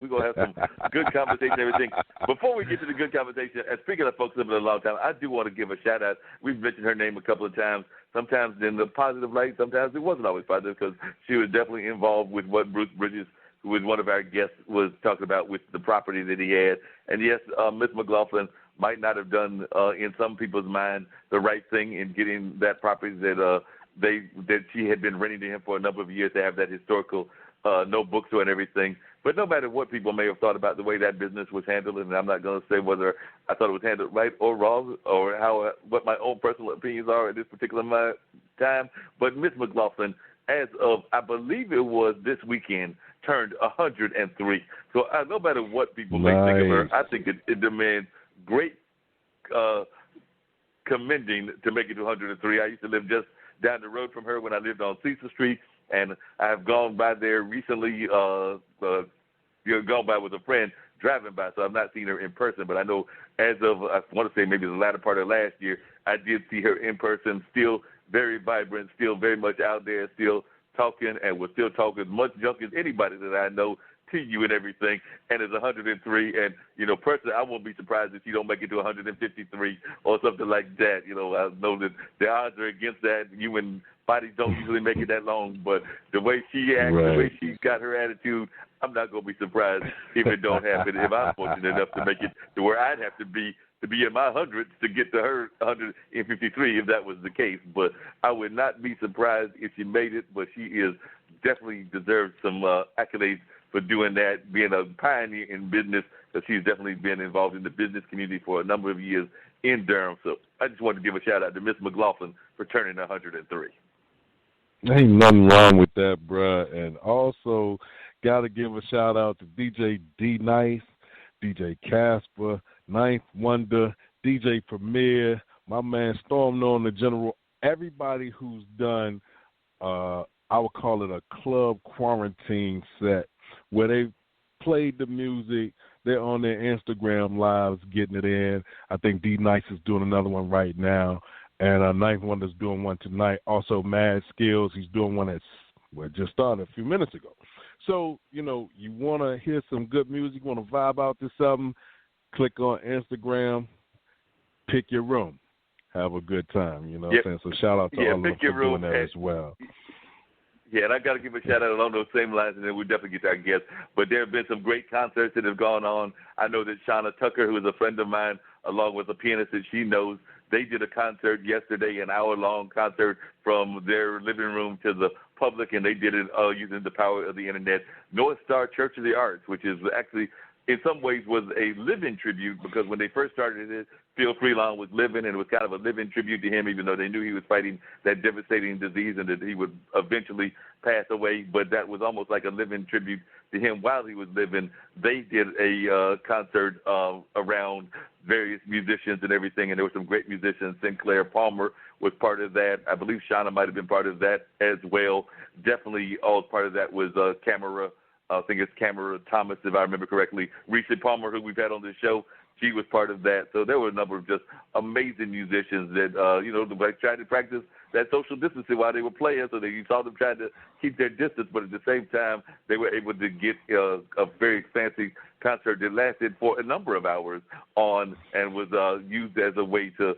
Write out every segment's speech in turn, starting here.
We're going to have some good conversation and everything. Before we get to the good conversation, and speaking of folks living a long time, I do want to give a shout-out. We've mentioned her name a couple of times, sometimes in the positive light, sometimes it wasn't always positive because she was definitely involved with what Bruce Bridges, who was one of our guests, was talking about with the property that he had. And, yes, Ms. McLaughlin might not have done, in some people's mind, the right thing in getting that property that that she had been renting to him for a number of years to have that historical no bookstore and everything. But no matter what people may have thought about the way that business was handled, and I'm not going to say whether I thought it was handled right or wrong or what my own personal opinions are at this particular time, but Ms. McLaughlin, as of, I believe it was this weekend, turned 103. So no matter what people may think of her, I think it demands great commending to make it to 103. I used to live just down the road from her when I lived on Cecil Street, and I've gone by there recently, gone by with a friend driving by, so I've not seen her in person, but I know as of, I want to say maybe the latter part of last year, I did see her in person, still very vibrant, still very much out there, still talking, and was still talking as much junk as anybody that I know to you and everything, and is 103, and, personally, I won't be surprised if you don't make it to 153 or something like that. I know that the odds are against that. Human bodies don't usually make it that long, but the way she acts, the way she's got her attitude, I'm not going to be surprised if it don't happen, if I'm fortunate enough to make it to where I'd have to be in my hundreds to get to her 153 if that was the case. But I would not be surprised if she made it, but she is definitely deserves some accolades for doing that, being a pioneer in business, because she's definitely been involved in the business community for a number of years in Durham. So I just wanted to give a shout-out to Miss McLaughlin for turning 103. Ain't nothing wrong with that, bruh. And also got to give a shout-out to DJ D-Nice, DJ Casper, Ninth Wonder, DJ Premier, my man Storm Known the General, everybody who's done, I would call it a club quarantine set, where they played the music. They're on their Instagram lives getting it in. I think D-Nice is doing another one right now. And Ninth Wonder's doing one tonight. Also, Mad Skills, he's doing one that just started a few minutes ago. So, you want to hear some good music, want to vibe out to something, click on Instagram, pick your room. Have a good time, what I'm saying? So shout out to all of them for doing that as well. Yeah, and I got to give a shout-out along those same lines, and then we'll definitely get to our guests. But there have been some great concerts that have gone on. I know that Shauna Tucker, who is a friend of mine, along with a pianist that she knows, they did a concert yesterday, an hour-long concert from their living room to the public, and they did it using the power of the Internet. North Star Church of the Arts, which is actually in some ways was a living tribute, because when they first started it, Phil Freelon was living, and it was kind of a living tribute to him, even though they knew he was fighting that devastating disease and that he would eventually pass away. But that was almost like a living tribute to him while he was living. They did a concert around various musicians and everything, and there were some great musicians. Sinclair Palmer was part of that. I believe Shauna might have been part of that as well. Definitely all part of that was Camera. I think it's Camera Thomas, if I remember correctly. Reese Palmer, who we've had on this show, she was part of that. So there were a number of just amazing musicians that, tried to practice that social distancing while they were playing. So that you saw them trying to keep their distance, but at the same time, they were able to get a very fancy concert that lasted for a number of hours on and was used as a way to,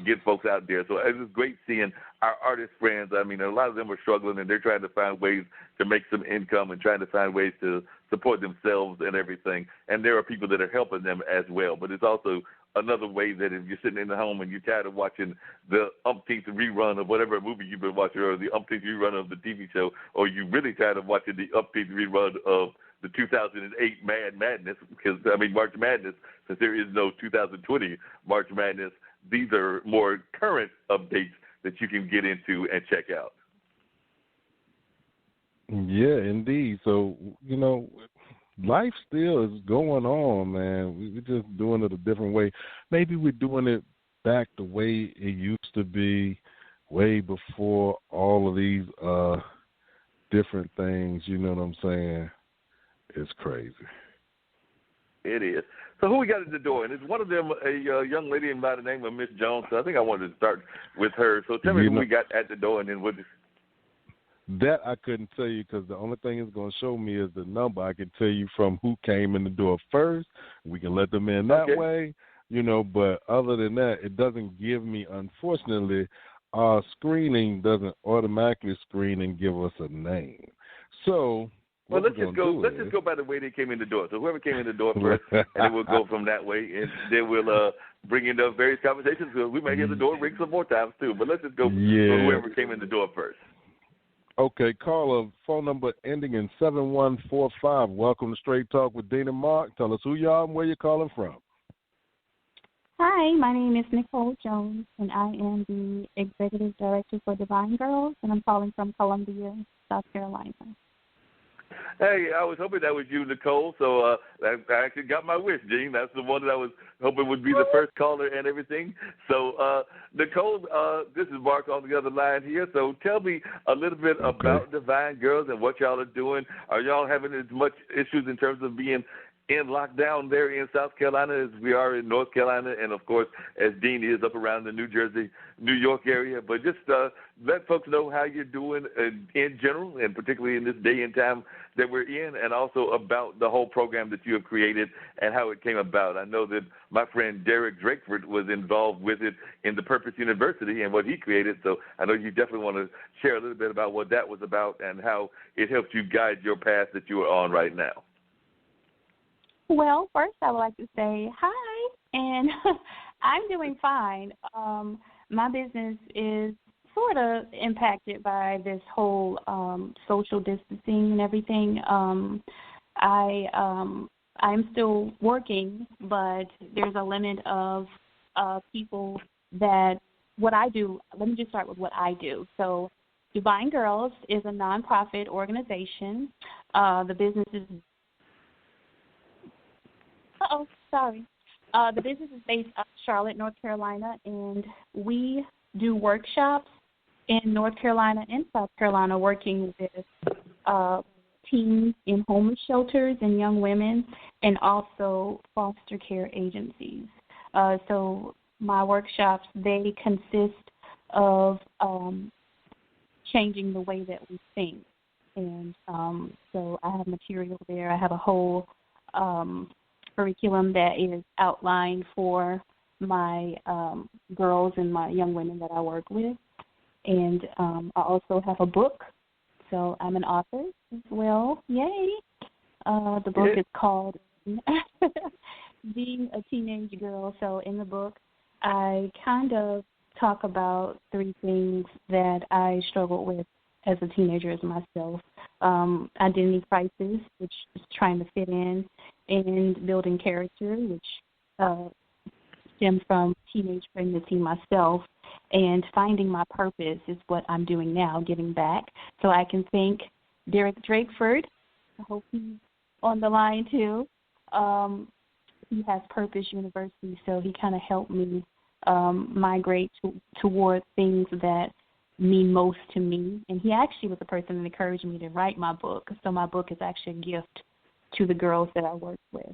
get folks out there. So it was great seeing our artist friends. I mean, a lot of them are struggling, and they're trying to find ways to make some income and trying to find ways to support themselves and everything. And there are people that are helping them as well. But it's also another way that if you're sitting in the home and you're tired of watching the umpteenth rerun of whatever movie you've been watching, or the umpteenth rerun of the TV show, or you're really tired of watching the umpteenth rerun of the 2008 March Madness, since there is no 2020 March Madness, these are more current updates that you can get into and check out. Yeah, indeed. So, life still is going on, man. We're just doing it a different way. Maybe we're doing it back the way it used to be, way before all of these different things, you know what I'm saying? It's crazy. It is. So who we got at the door? And it's one of them, a young lady by the name of Miss Jones. So I think I wanted to start with her. So tell me who we got at the door, and then we'll just... That I couldn't tell you because the only thing it's going to show me is the number. I can tell you from who came in the door first. We can let them in that way, but other than that, it doesn't give me, unfortunately, our screening doesn't automatically screen and give us a name. So let's just go by the way they came in the door. So whoever came in the door first, and then we'll go from that way, and then we'll bring in the various conversations. We may hear the door ring some more times too, but let's just go for whoever came in the door first. Okay, caller, phone number ending in 7145. Welcome to Straight Talk with Dean and Mark. Tell us who you are and where you're calling from. Hi, my name is Nicole Jones, and I am the Executive Director for Divine Girls, and I'm calling from Columbia, South Carolina. Hey, I was hoping that was you, Nicole, so I actually got my wish, Gene. That's the one that I was hoping would be the first caller and everything. So, Nicole, this is Mark on the other line here. So tell me a little bit about Divine Girls and what y'all are doing. Are y'all having as much issues in terms of being in lockdown there in South Carolina as we are in North Carolina, and of course as Dean is up around the New Jersey, New York area? But just let folks know how you're doing in general, and particularly in this day and time that we're in, and also about the whole program that you have created and how it came about. I know that my friend Derek Drakeford was involved with it in the Purpose University and what he created, so I know you definitely want to share a little bit about what that was about and how it helped you guide your path that you are on right now. Well, first I would like to say hi, and I'm doing fine. My business is sort of impacted by this whole social distancing and everything. I'm still working, but there's a limit of people that what I do. Let me just start with what I do. So Divine Girls is a nonprofit organization. The business is the business is based out of Charlotte, North Carolina, and we do workshops in North Carolina and South Carolina working with teens in homeless shelters and young women, and also foster care agencies. So my workshops, they consist of changing the way that we think. And so I have material there. I have a whole curriculum that is outlined for my girls and my young women that I work with. And I also have a book, so I'm an author as well. Yay! The book is called Being a Teenage Girl. So in the book, I kind of talk about 3 things that I struggled with as a teenager as myself. Identity crisis, which is trying to fit in, and building character, which stems from teenage pregnancy myself, and finding my purpose is what I'm doing now, giving back. So I can thank Derek Drakeford. I hope he's on the line too. He has Purpose University, so he kind of helped me migrate toward things that mean most to me. And he actually was the person that encouraged me to write my book. So my book is actually a gift to the girls that I work with.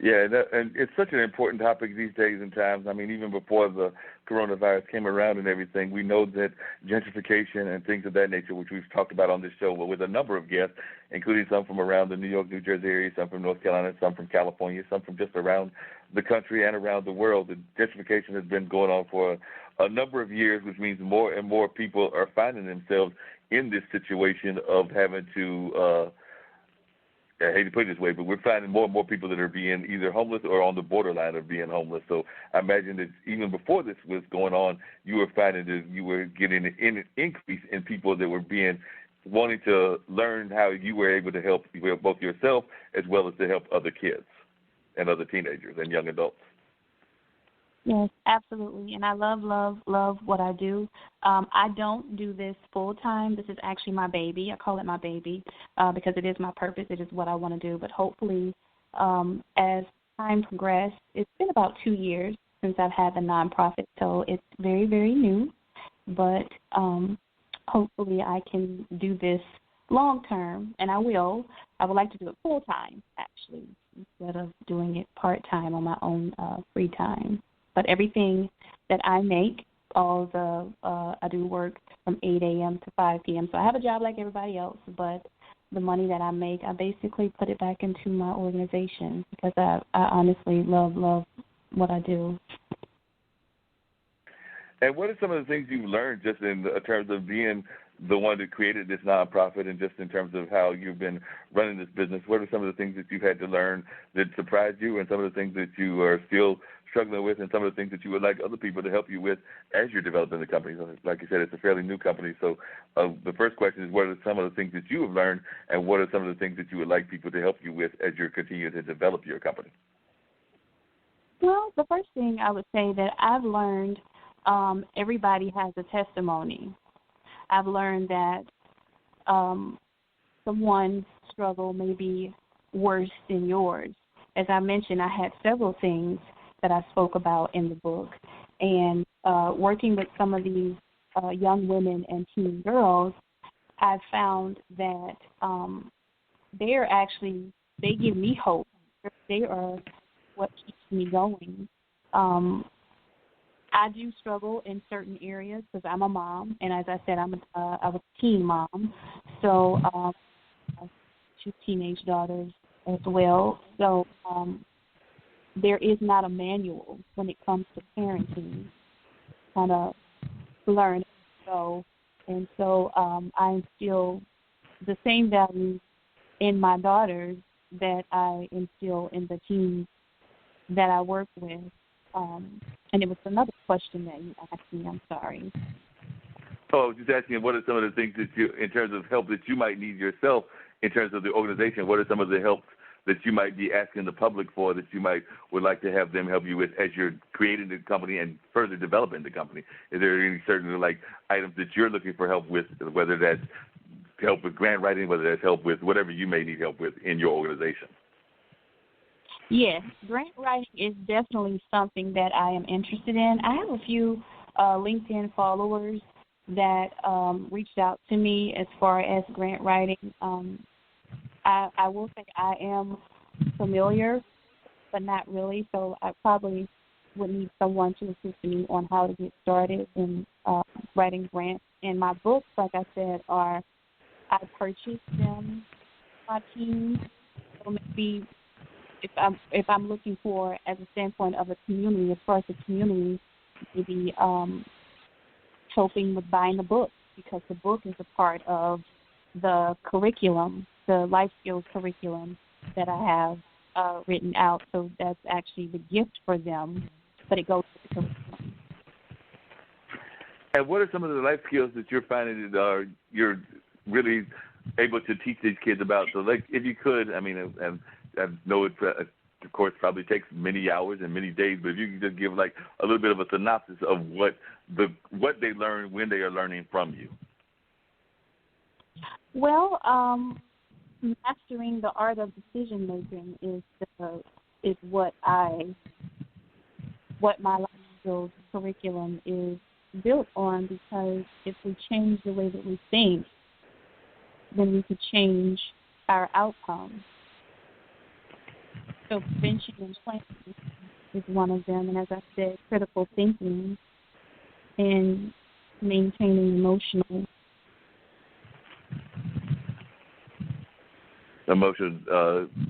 Yeah, and it's such an important topic these days and times. I mean, even before the coronavirus came around and everything, we know that gentrification and things of that nature, which we've talked about on this show, but with a number of guests, including some from around the New York, New Jersey area, some from North Carolina, some from California, some from just around the country and around the world. The gentrification has been going on for a number of years, which means more and more people are finding themselves in this situation of having to I hate to put it this way, but we're finding more and more people that are being either homeless or on the borderline of being homeless. So I imagine that even before this was going on, you were finding that you were getting an increase in people that were wanting to learn how you were able to help both yourself as well as to help other kids and other teenagers and young adults. Yes, absolutely. And I love what I do. I don't do this full time. This is actually my baby. I call it my baby because it is my purpose. It is what I want to do. But hopefully, as time progressed, it's been about 2 years since I've had the nonprofit, so it's very, very new. But hopefully I can do this long term, and I will. I would like to do it full time, actually, instead of doing it part time on my own free time. But everything that I make I do work from 8 a.m. to 5 p.m. So I have a job like everybody else, but the money that I make, I basically put it back into my organization because I honestly love what I do. And what are some of the things you've learned just in terms of being the one that created this nonprofit and just in terms of how you've been running this business? What are some of the things that you've had to learn that surprised you and some of the things that you are still struggling with and some of the things that you would like other people to help you with as you're developing the company? So, like you said, it's a fairly new company. So the first question is, what are some of the things that you have learned and what are some of the things that you would like people to help you with as you're continuing to develop your company? Well, the first thing I would say that I've learned, everybody has a testimony. I've learned that someone's struggle may be worse than yours. As I mentioned, I had several things that I spoke about in the book. And working with some of these young women and teen girls, I've found that they give me hope. They are what keeps me going. I do struggle in certain areas because I'm a mom, and as I said, I was a teen mom, so I have 2 teenage daughters as well. So there is not a manual when it comes to parenting, kind of learn so, and so I instill the same values in my daughters that I instill in the teens that I work with. And it was another question that you asked me. I'm sorry. Oh, I was just asking, what are some of the things that you, in terms of help that you might need yourself, in terms of the organization, what are some of the help that you might be asking the public for that you would like to have them help you with as you're creating the company and further developing the company? Is there any certain items that you're looking for help with, whether that's help with grant writing, whether that's help with whatever you may need help with in your organization? Yes, grant writing is definitely something that I am interested in. I have a few LinkedIn followers that reached out to me as far as grant writing. I will say I am familiar, but not really, so I probably would need someone to assist me on how to get started in writing grants. And my books, like I said, I purchased them for my team, so maybe if I'm looking for, as a standpoint of a community, as far as the community, maybe helping with buying the book, because the book is a part of the curriculum, the life skills curriculum that I have written out. So that's actually the gift for them, but it goes with the curriculum. And what are some of the life skills that you're finding that you're really able to teach these kids about? So, if you could, I know it, of course, probably takes many hours and many days, but if you could just give a little bit of a synopsis of what they learn when they are learning from you. Well, mastering the art of decision making is what my life skills curriculum is built on, because if we change the way that we think, then we could change our outcomes. So prevention and planning is one of them, and as I said, critical thinking and maintaining emotional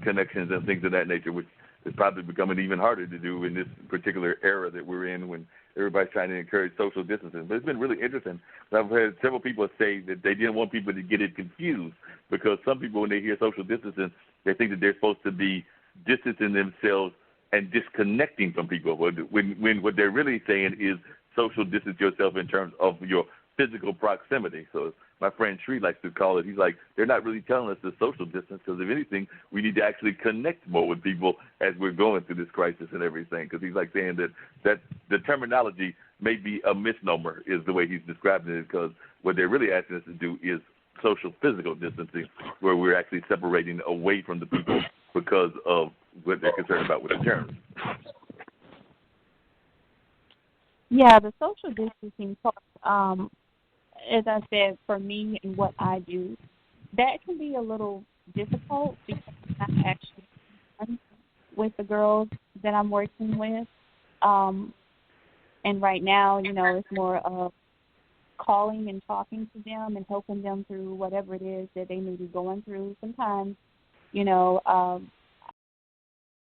connections and things of that nature, which is probably becoming even harder to do in this particular era that we're in when everybody's trying to encourage social distancing. But it's been really interesting. I've had several people say that they didn't want people to get it confused, because some people, when they hear social distancing, they think that they're supposed to be distancing themselves and disconnecting from people. When what they're really saying is social distance yourself in terms of your physical proximity. So my friend Shree likes to call it, he's like, they're not really telling us to social distance, because if anything, we need to actually connect more with people as we're going through this crisis and everything. Because he's like saying that the terminology may be a misnomer, is the way he's describing it, because what they're really asking us to do is social physical distancing, where we're actually separating away from the people because of what they're concerned about with the terms. Yeah, the social distancing part, as I said, for me and what I do, that can be a little difficult because I'm not actually with the girls that I'm working with. And right now, it's more of calling and talking to them and helping them through whatever it is that they may be going through. Sometimes,